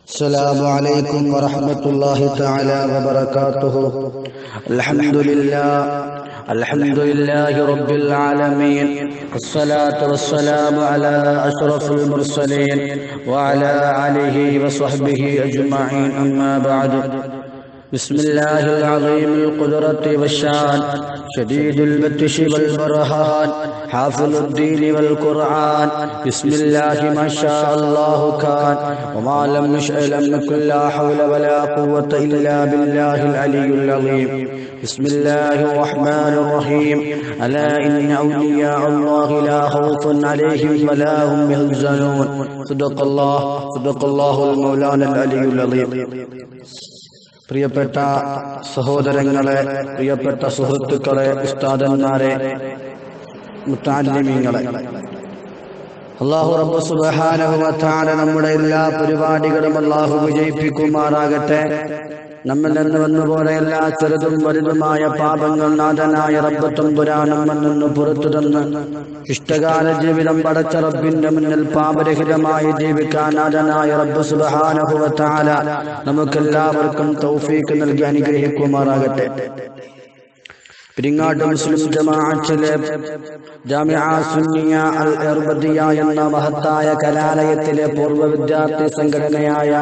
السلام عليكم ورحمة الله تعالى وبركاته. الحمد لله رب العالمين، والصلاة والسلام على أشرف المرسلين وعلى آله وصحبه أجمعين، أما بعد. بسم الله العظيم القدرة والشان، شديد البطش والبرهان، حافظ الدين والقرآن. بسم الله ما شاء الله كان، وما لم يشأ لم يكن، لا حول ولا قوة إلا بالله العلي العظيم. بسم الله الرحمن الرحيم. ألا إن أولياء الله لا خوف عليهم ولا هم يحزنون. صدق الله المولانا العلي العظيم. പ്രിയപ്പെട്ട സഹോദരങ്ങളെ, പ്രിയപ്പെട്ട സുഹൃത്തുക്കളെ, ഉസ്താദന്മാരെ, മുത്തഅല്ലിമീങ്ങളെ, അല്ലാഹു റബ്ബ് സുബ്ഹാനഹു വ തആല നമ്മുടെ എല്ലാ പരിപാടികളും അല്ലാഹു വിജയിപ്പിക്കുമാറാകട്ടെ. നമ്മിൽ നിന്ന് വന്നുപോലെ എല്ലാ ചെറുതും വലുതുമായ പാപങ്ങൾ നാഥനായ റബ്ബ് തമ്പുരാനും നിന്ന് പുറത്തു തന്ന് ഇഷ്ടകാല ജീവിതം പടച്ച റബ്ബിന്റെ മുന്നിൽ പാപരഹിതമായി ജീവിക്കാൻ നാഥനായ റബ്ബ് സുബ്ഹാനഹു വ തആല നമുക്കെല്ലാവർക്കും തൗഫീഖ് നൽകി അനുഗ്രഹിക്കുമാറാകട്ടെ. പിരിങ്ങാട് മുസ്ലിം ജമാഅത്തിലെ ജാമിഅ സുന്നിയ അൽ ഇർബദിയ എന്ന മഹത്തായ കലാലയത്തിലെ പൂർവ്വ വിദ്യാർത്ഥി സംഘടനയായ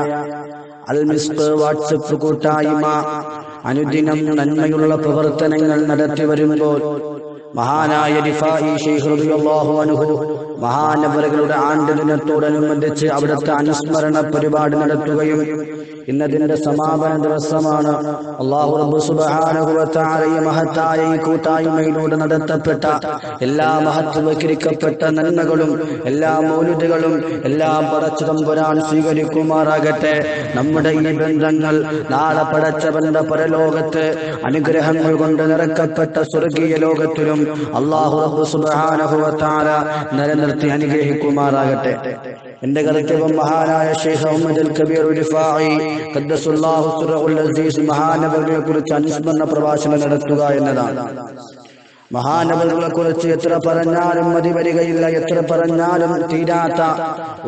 അൽ മിസ്ക് വാട്സ്ആപ്പ് കൂട്ടായ്മ അനുദിനം നന്മയുള്ള പ്രവർത്തനങ്ങൾ നടത്തി വരുമ്പോൾ മഹാനായ റിഫായി ശൈഖ് റളിയല്ലാഹു അൻഹു മഹാനവറുകളുടെ ആണ്ട് ദിനത്തോടനുബന്ധിച്ച് അവിടുത്തെ അനുസ്മരണ പരിപാടി നടത്തുകയും ഇന്നതിന്റെ സമാപന ദിവസമാണ്. അല്ലാഹു റബ്ബ് സുബ്ഹാനഹു വ തആല ഈ മഹത്തായ ഈ കൂട്ടായ്മയിലൂടെ നടത്തപ്പെട്ട എല്ലാ മഹത്വവൽക്കരിക്കപ്പെട്ട നന്മകളും എല്ലാ മൗലിദുകളും എല്ലാം പടച്ച തമ്പുരാൻ സ്വീകരിക്കുമാറാകട്ടെ. നമ്മുടെ ഈ ബന്ധങ്ങൾ നാളെ പടച്ചവന്റെ പരലോകത്ത് അനുഗ്രഹങ്ങൾ കൊണ്ട് നിറക്കപ്പെട്ട സ്വർഗീയ ലോകത്തിലും അല്ലാഹു റബ്ബ് സുബ്ഹാനഹു വ തആല നിലനിർത്തി അനുഗ്രഹിക്കുമാറാകട്ടെ. എന്റെ കർത്തവ്യം മഹാനായ ശൈഖ് മുഹമ്മദ് അൽ കബീർ റിഫായി ഖദ്ദസുല്ലാഹു സിറഹുൽ അസീസ് മഹാനവറുകളെ കുറിച്ച് അനുസ്മരണ പ്രഭാഷണം നടത്തുക എന്നതാണ്. മഹാനവറുകളെ കുറിച്ച് എത്ര പറഞ്ഞാലും മതി വരികയില്ല, എത്ര പറഞ്ഞാലും തീരാത്ത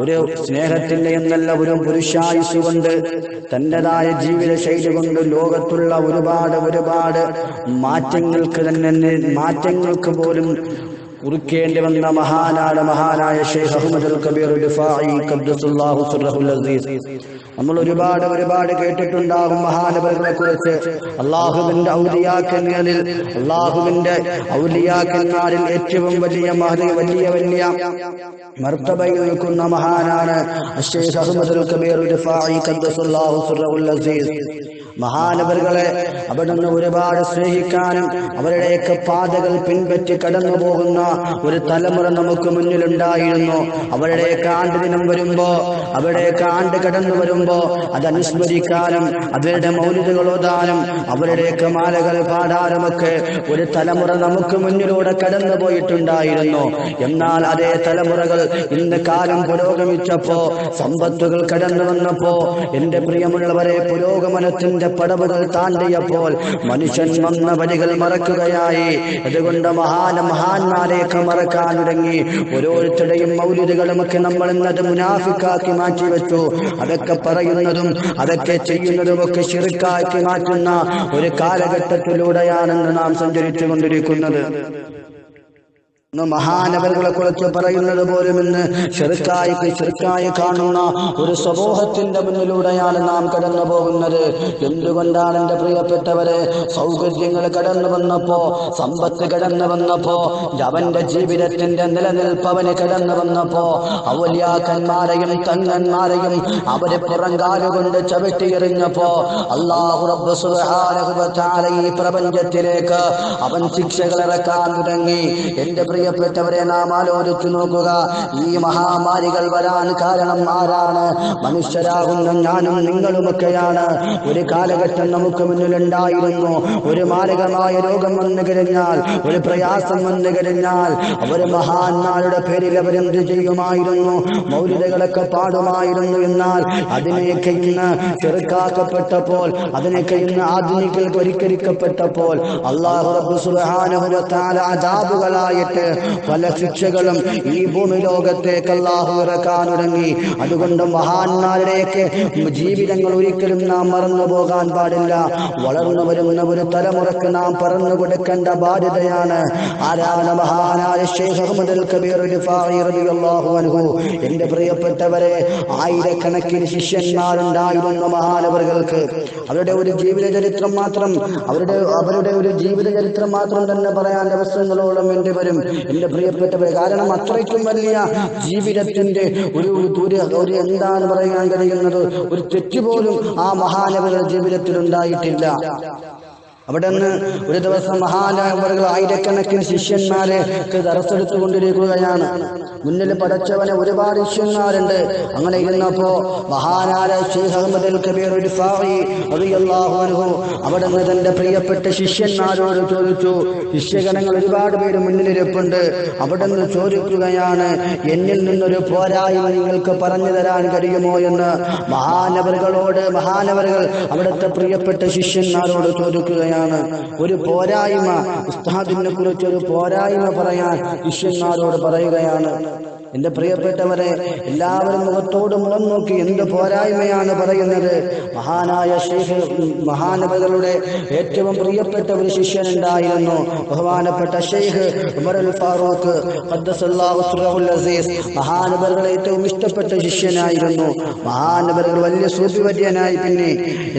ഒരു സ്നേഹത്തിന്റെ എന്നല്ല ഒരു പുരുഷായുസ് കൊണ്ട് തന്റേതായ ജീവിത ശൈലി കൊണ്ട് ലോകത്തുള്ള ഒരുപാട് മാറ്റങ്ങൾക്ക് പോലും കുറിക്കേണ്ടി വന്ന മഹാനായ ശൈഖ് അഹ്മദ് അൽ കബീർ റിഫായി ഖദ്ദസുല്ലാഹു സിറഹുൽ അസീസ്. നമ്മൾ ഒരുപാട് കേട്ടിട്ടുണ്ടാകും മഹാനവറുകളെ കുറിച്ച്. അള്ളാഹുവിന്റെ ഔലിയാക്കന്മാരിൽ ഏറ്റവും വലിയ മർത്തബയിൽ നിൽക്കുന്ന മഹാനാണ് ശൈഖ് അഹ്മദ് അൽ കബീർ റിഫായി ഖദ്ദസുല്ലാഹു സിറഹുൽ അസീസ്. മഹാനവറുകളെ അവിടുന്ന് ഒരുപാട് സ്നേഹിക്കാനും അവരുടെയൊക്കെ പാതകൾ പിൻപറ്റി കടന്നു പോകുന്ന ഒരു തലമുറ നമുക്ക് മുന്നിലുണ്ടായിരുന്നു. അവരുടെയൊക്കെ ആണ്ട് ദിനം വരുമ്പോ, അവരുടെയൊക്കെ ആണ്ട് കടന്നു വരുമ്പോ അതനുസ്മരിക്കാനും അവരുടെ മൗലിദുകൾ ഓതാനും അവരുടെയൊക്കെ മാലകൾ പാടാനുമൊക്കെ ഒരു തലമുറ നമുക്ക് മുന്നിലൂടെ കടന്നു പോയിട്ടുണ്ടായിരുന്നു. എന്നാൽ അതേ തലമുറകൾ ഇന്ന് കാലം പുരോഗമിച്ചപ്പോ, സമ്പത്തുകൾ കടന്നു വന്നപ്പോ, എന്റെ പ്രിയമുള്ളവരെ, പുരോഗമനത്തിന്റെ പടവുകൾ താണ്ടിയപ്പോൾ മനുഷ്യൻ വന്ന വഴികൾ മറക്കുകയായി. അതുകൊണ്ട് മഹാന്മാരെയൊക്കെ മറക്കാൻ തുടങ്ങി. ഓരോരുത്തരുടെയും മൗലിദുകളുമൊക്കെ നമ്മൾ ഇന്നത് മുനാഫിക്കാക്കി മാറ്റിവെച്ചു. അതൊക്കെ പറയുന്നതും അതൊക്കെ ചെയ്യുന്നതുമൊക്കെ ശിർക്കാക്കി മാറ്റുന്ന ഒരു കാലഘട്ടത്തിലൂടെയാണെന്ന് നാം സഞ്ചരിച്ചു കൊണ്ടിരിക്കുന്നത്. മഹാനവറുകളെ കുറിച്ച് പറയുന്നത് പോലും ഇന്ന് ശിർക്കായി കാണുന്ന ഒരു സമൂഹത്തിന്റെ മുന്നിലൂടെയാണ് നാം കടന്നു പോകുന്നത്. എന്തുകൊണ്ടാണ് എന്റെ പ്രിയപ്പെട്ടവരെ? സൗകര്യങ്ങൾ കടന്നു വന്നപ്പോ, സമ്പത്ത് കടന്നു വന്നപ്പോ, അവന്റെ ജീവിതത്തിന്റെ നിലനിൽപ്പവന് കടന്നു വന്നപ്പോ, ഔലിയാക്കന്മാരെയും തങ്ങന്മാരെയും അവരെ പുറങ്കാലുകൊണ്ട് ചവിട്ടിയെറിഞ്ഞപ്പോ അല്ലാഹു റബ്ബ് സുബ്ഹാനഹു വ തആല ഈ പ്രപഞ്ചത്തിലേക്ക് അവൻ ശിക്ഷകൾ ഇറക്കാൻ തുടങ്ങി. എന്റെ പ്രിയപ്പെട്ടവരെ, നാം ആലോചിച്ചു നോക്കുക. ഈ മഹാമാരികൾ വരാൻ കാരണം ആരാണ്? മനുഷ്യരാകുന്ന ഞാനും നിങ്ങളുമൊക്കെയാണ്. ഒരു കാലഘട്ടം നമുക്ക് മുന്നിലുണ്ടായിരുന്നു. ഒരു മാരകമായ രോഗം വന്നു കഴിഞ്ഞാൽ, ഒരു പ്രയാസം വന്നു കഴിഞ്ഞാൽ അവർ മഹാന്മാരുടെ പേരിൽ അവരെന്ത് ചെയ്യുമായിരുന്നു? മൗലിദുകളൊക്കെ പാടുമായിരുന്നു. എന്നാൽ അതിനെയൊക്കെ ഇന്ന് ചെറുക്കാക്കപ്പെട്ടപ്പോൾ, അതിനൊക്കെ ഇന്ന് ആധുനികവൽക്കരിക്കപ്പെട്ടപ്പോൾ അല്ലാഹു റബ്ബ് സുബ്ഹാനഹു വ തആല അദാബുകളായിട്ട് പല ശിക്ഷകളും ഈ ഭൂമി ലോകത്തേക്ക് അല്ലാഹു ഇറക്കാൻ തുടങ്ങി. അതുകൊണ്ട് മഹാന്മാരുടെയൊക്കെ ജീവിതങ്ങൾ ഒരിക്കലും നാം മറന്നു പോകാൻ പാടില്ല. വളർന്നു വരുന്ന ഒരു തലമുറക്ക് നാം പറഞ്ഞു കൊടുക്കേണ്ട ബാധ്യതയാണ്. ആരാണ് മഹാനായ ശൈഖ് അഹ്മദ് അൽ കബീർ റിഫാഇ റളിയല്ലാഹു അൻഹു. എന്റെ പ്രിയപ്പെട്ടവരെ, ആയിരക്കണക്കിന് ശിഷ്യന്മാരുണ്ടായിരുന്ന മഹാനവറുകൾക്ക് അവരുടെ ഒരു ജീവിത ചരിത്രം മാത്രം അവരുടെ ഒരു ജീവിത ചരിത്രം മാത്രം തന്നെ പറയാൻ ദിവസങ്ങളോളം വേണ്ടി വരും എന്റെ പ്രിയപ്പെട്ടവരെ. കാരണം അത്രയ്ക്കും വലിയ ജീവിതത്തിന്റെ ഒരു എന്താണ് പറയാൻ കഴിയുന്നത്, ഒരു തെറ്റുപോലും ആ മഹാനവറുടെ ജീവിതത്തിൽ ഉണ്ടായിട്ടില്ല. അവിടെ നിന്ന് ഒരു ദിവസം മഹാനവറുകൾ ആയിരക്കണക്കിന് ശിഷ്യന്മാരെ ദർശെടുത്തുകൊണ്ടിരിക്കുകയാണ്. മുന്നിൽ പടച്ചവന് ഒരുപാട് ശിഷ്യന്മാരുണ്ട്. അങ്ങനെ ഇരുന്നപ്പോ മഹാനായ ശൈഖ് അഹ്മദ് അൽ കബീർ റിഫാഇ റളിയല്ലാഹു അൻഹു അവിടെ നിന്ന് തന്റെ പ്രിയപ്പെട്ട ശിഷ്യന്മാരോട് ചോദിച്ചു. ശിഷ്യഗണങ്ങൾ ഒരുപാട് പേര് മുന്നിലിരിപ്പുണ്ട്. അവിടെ നിന്ന് ചോദിക്കുകയാണ്, എന്നിൽ നിന്നൊരു പോരായ്മ നിങ്ങൾക്ക് പറഞ്ഞു തരാൻ കഴിയുമോ എന്ന് മഹാനവറുകൾ അവിടുത്തെ പ്രിയപ്പെട്ട ശിഷ്യന്മാരോട് ചോദിക്കുകയാണ്. ഒരു പോരായ്മ, ഉസ്താദിനെ കുറിച്ച് ഒരു പോരായ്മ പറയാൻ ശിഷ്യന്മാരോട് പറയുകയാണ്. എന്റെ പ്രിയപ്പെട്ടവരെ, എല്ലാവരും മുഖത്തോട് മുഖം നോക്കി എന്ത് പോരായ്മയാണ് പറയുന്നത്? മഹാനായ ശൈഖ് മഹാനവറുകളുടെ ഏറ്റവും പ്രിയപ്പെട്ട ഒരു ശിഷ്യനുണ്ടായിരുന്നു, ബഹുമാനപ്പെട്ട ശൈഖ് ഉമർ അൽ ഫാറൂഖ് ഖദ്ദസല്ലാഹു സിർറഹുൽ അസീസ്. മഹാനവറുകളെ ഏറ്റവും ഇഷ്ടപ്പെട്ട ശിഷ്യനായിരുന്നു. മഹാനവറുകൾ വലിയ സൂഫിവര്യനായി. പിന്നെ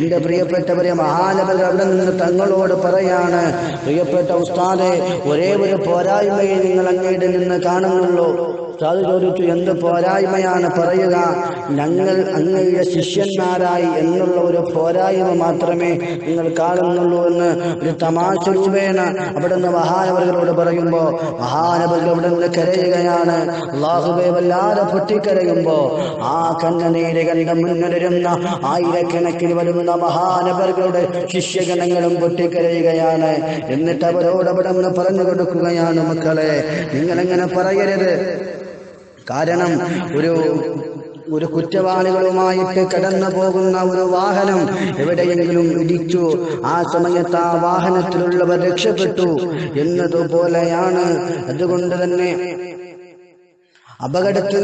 എന്റെ പ്രിയപ്പെട്ടവരെ, മഹാനവറുകൾ അവിടെ നിന്ന് തങ്ങളോട് പറയാണ്, പ്രിയപ്പെട്ട ഉസ്താദെ, ഒരേ ഒരു പോരായ്മയെ നിങ്ങൾ അങ്ങയുടെ നിന്ന് കാണുന്നുള്ളൂ. ഉസ്താദ് ചോദിച്ചു, എന്ത് പോരായ്മയാണ് പറയുക? ഞങ്ങൾ അങ്ങയുടെ ശിഷ്യന്മാരായി എന്നുള്ള ഒരു പോരായ്മ മാത്രമേ നിങ്ങൾ കാണുന്നുള്ളൂ എന്ന് ഒരു തമാശ രൂപേണ അവിടെ നിന്ന് മഹാനവറുകളോട് പറയുമ്പോ മഹാനവറുകൾ അവിടെ നിന്ന് കരയുകയാണ്. അല്ലാഹുവേ, വല്ലാതെ പൊട്ടിക്കരയുമ്പോ ആ കണ്ണുനീര് കണ്ട മുന്നിലിരുന്ന ആയിരക്കണക്കിന് വരുന്ന മഹാനവറുകളുടെ ശിഷ്യഗണങ്ങളും പൊട്ടിക്കരയുകയാണ്. എന്നിട്ട് അവരോട് അവിടെ നിന്ന് പറഞ്ഞു കൊടുക്കുകയാണ്, മക്കളെ, നിങ്ങളെങ്ങനെ പറയരുത്. കാരണം ഒരു കുറ്റവാളികളുമായിട്ട് കടന്നു പോകുന്ന ഒരു വാഹനം എവിടെയെങ്കിലും ഇടിച്ചു, ആ സമയത്ത് ആ വാഹനത്തിലുള്ളവർ രക്ഷപ്പെട്ടു എന്നതുപോലെയാണ്. അതുകൊണ്ട് തന്നെ അപകടത്തിൽ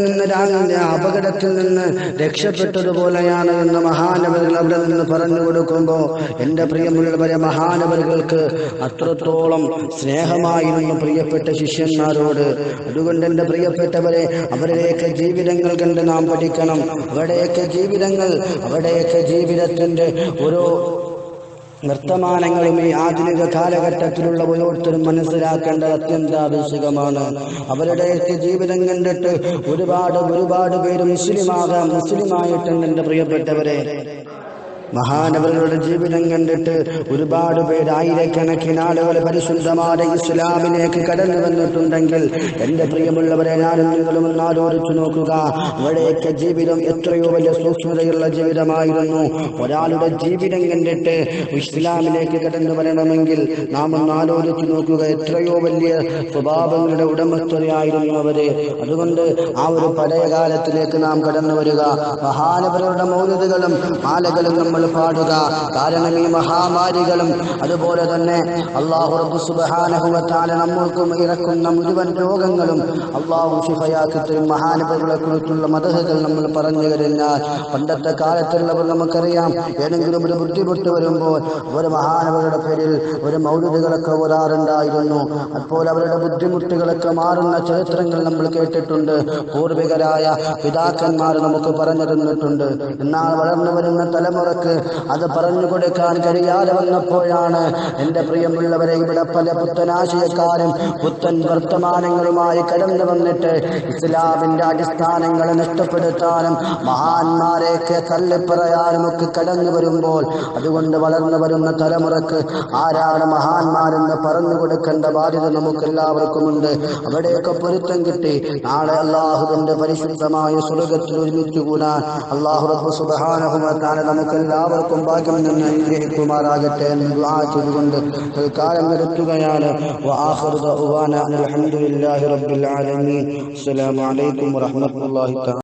നിന്ന് രക്ഷപ്പെട്ടതുപോലെയാണ് എന്ന് മഹാനവറുകൾ അവിടെ നിന്ന് പറഞ്ഞു കൊടുക്കുമ്പോ എന്റെ പ്രിയമുള്ളവരെ, മഹാനവറുകൾക്ക് അത്രത്തോളം സ്നേഹമായിരുന്നു പ്രിയപ്പെട്ട ശിഷ്യന്മാരോട്. അതുകൊണ്ട് എന്റെ പ്രിയപ്പെട്ടവരെ, അവരുടെയൊക്കെ ജീവിതങ്ങൾ കണ്ട് നാം പഠിക്കണം. അവരുടെയൊക്കെ ജീവിതത്തിന്റെ ഓരോ വർത്തമാനങ്ങളും ഈ ആധുനിക കാലഘട്ടത്തിലുള്ള ഓരോരുത്തരും മനസ്സിലാക്കേണ്ടത് അത്യന്താപേക്ഷിതമാണ്. അവരുടെയൊക്കെ ജീവിതം കണ്ടിട്ട് ഒരുപാട് പേര് മുസ്ലിമായിട്ടുണ്ട് എന്റെ പ്രിയപ്പെട്ടവരെ. മഹാനവറുകളുടെ ജീവിതം കണ്ടിട്ട് ഒരുപാട് പേര്, ആയിരക്കണക്കിന് ആളുകൾ പരിശുദ്ധമായ ഇസ്ലാമിലേക്ക് കടന്നു വന്നിട്ടുണ്ടെങ്കിൽ എന്റെ പ്രിയമുള്ളവരെ, ഞാനും നിങ്ങളും ഒന്ന് ആലോചിച്ചു നോക്കുക. അവരുടെയൊക്കെ ജീവിതം എത്രയോ വലിയ സൂക്ഷ്മതയുള്ള ജീവിതമായിരുന്നു. ഒരാളുടെ ജീവിതം കണ്ടിട്ട് ഇസ്ലാമിലേക്ക് കടന്നു വരണമെങ്കിൽ നാം ഒന്ന് ആലോചിച്ചു നോക്കുക, എത്രയോ വലിയ സ്വഭാവങ്ങളുടെ ഉടമസ്ഥതയായിരുന്നു അവര്. അതുകൊണ്ട് ആ ഒരു പഴയ കാലത്തിലേക്ക് നാം കടന്നു വരിക. മഹാനവറുകളുടെ മൗലിദുകളും മാലകളും നമ്മൾ പാടുക. കാരണം ഈ മഹാമാരികളും അതുപോലെ തന്നെ അല്ലാഹു റബ്ബ് സുബ്ഹാനഹു വ തആല നമ്മൾക്കും ഇറക്കുന്ന മുഴുവൻ രോഗങ്ങളും അല്ലാഹു ശിഫയാക്കി തരും. മഹാനവറുകളെ കുറിച്ചുള്ള മദഹുകൾ നമ്മൾ പറഞ്ഞു കഴിഞ്ഞാൽ, പണ്ടത്തെ കാലത്തുള്ളവർ നമുക്കറിയാം, ഏതെങ്കിലും ഒരു ബുദ്ധിമുട്ട് വരുമ്പോൾ ഒരു മഹാനവറുടെ പേരിൽ ഒരു മൗലിദുകളൊക്കെ ഓരാറുണ്ടായിരുന്നു. അപ്പോൾ അവരുടെ ബുദ്ധിമുട്ടുകളൊക്കെ മാറുന്ന ചരിത്രങ്ങൾ നമ്മൾ കേട്ടിട്ടുണ്ട്. പൂർവികരായ പിതാക്കന്മാർ നമുക്ക് പറഞ്ഞു തന്നിട്ടുണ്ട്. എന്നാൽ വളർന്നു വരുന്ന തലമുറക്ക് അത് പറഞ്ഞു കൊടുക്കാൻ കഴിയാതെ വന്നപ്പോഴാണ് എന്റെ പ്രിയമുള്ളവരെ, ഇവിടെ പല പുത്തനാശയക്കാരും പുത്തൻ വർത്തമാനങ്ങളുമായി കടന്നു വന്നിട്ട് ഇസ്ലാമിന്റെ അടിസ്ഥാനങ്ങളെ നഷ്ടപ്പെടുത്താനും മഹാന്മാരെയൊക്കെ തള്ളിപ്പറയാനും ഒക്കെ കടന്നു വരുമ്പോൾ, അതുകൊണ്ട് വളർന്നു വരുന്ന തലമുറക്ക് ആരാണ് മഹാന്മാരെന്ന് പറഞ്ഞു കൊടുക്കേണ്ട ബാധ്യത നമുക്കെല്ലാവർക്കുമുണ്ട്. അവിടെയൊക്കെ പൊരുത്തം കിട്ടി നാളെ അല്ലാഹുവിന്റെ പരിശുദ്ധമായ സ്വർഗ്ഗത്തിൽ ഒരുമിച്ചുകൂടാൻ അല്ലാഹു റബ്ബ് സുബ്ഹാനഹു വ തആല നമുക്കെല്ലാവർക്കും ഭാഗ്യം നിന്ന് അനുഗ്രഹിക്കുമാറാകട്ടെ എന്ന് ദുആ ചെയ്തുകൊണ്ട് കാലം നിർത്തുകയാണ്. വആഖിറു ദഅ്വാനാ അൽഹംദുലില്ലാഹി റബ്ബിൽ ആലമീൻ. അസ്സലാമു അലൈക്കും വറഹ്മത്തുള്ളാഹി തആല.